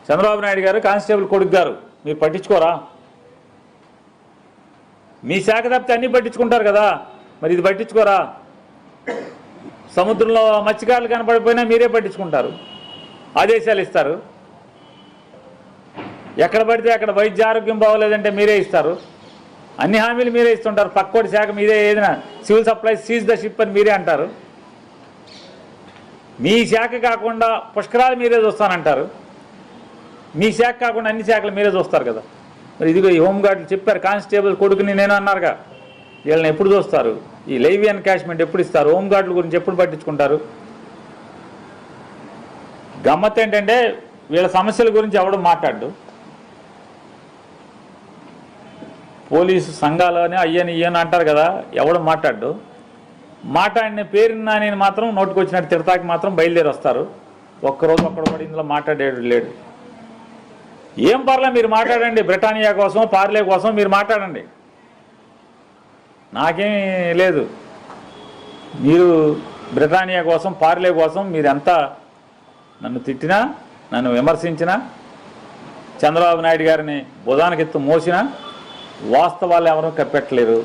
చంద్రబాబు నాయుడు గారు కానిస్టేబుల్ కొడుకు గారు, మీరు పట్టించుకోరా? మీ శాఖ తప్పితే అన్నీ పట్టించుకుంటారు కదా, మరి ఇది పట్టించుకోరా? సముద్రంలో మత్స్యకారులు కనపడిపోయినా మీరే పట్టించుకుంటారు, ఆదేశాలు ఇస్తారు. ఎక్కడ పడితే అక్కడ వైద్య ఆరోగ్యం బాగోలేదంటే మీరే ఇస్తారు, అన్ని హామీలు మీరే ఇస్తుంటారు. పక్కోటి శాఖ మీరే, ఏదైనా civil supplies seize the ship అని మీరే అంటారు. మీ శాఖ కాకుండా పుష్కరాలు మీరే చూస్తానంటారు. మీ శాఖ కాకుండా అన్ని శాఖలు మీరే చూస్తారు కదా. మరి ఇదిగో ఈ హోంగార్డులు చెప్పారు, కానిస్టేబుల్ కొడుకుని నేను అన్నారుగా, వీళ్ళని ఎప్పుడు చూస్తారు? ఈ లైవ్ ఎన్కాష్మెంట్ ఎప్పుడు ఇస్తారు? హోంగార్డుల గురించి ఎప్పుడు పట్టించుకుంటారు? గమ్మత్ ఏంటంటే వీళ్ళ సమస్యల గురించి ఎవడు మాట్లాడు. పోలీసు సంఘాలని అయ్యని ఇయ్యని అంటారు కదా, ఎవడు మాట్లాడు. మాట్లాడిన పేరున్నా నేను మాత్రం నోటుకొచ్చినట్టు తిడతాకి మాత్రం బయలుదేరి వస్తారు. ఒక్కరోజు ఒక్కడ కూడా ఇందులో మాట్లాడేడు లేడు. ఏం పర్లే, మీరు మాట్లాడండి. బ్రిటానియా కోసం, పార్లే కోసం మీరు మాట్లాడండి, నాకేం లేదు. మీరు బ్రిటానియా కోసం, పార్లే కోసం మీరు ఎంత నన్ను తిట్టినా, నన్ను విమర్శించినా, చంద్రబాబు నాయుడు గారిని భుజానికి ఎత్తు మోసినా వాస్తవాలు ఎవరూ కప్పెట్టలేరు.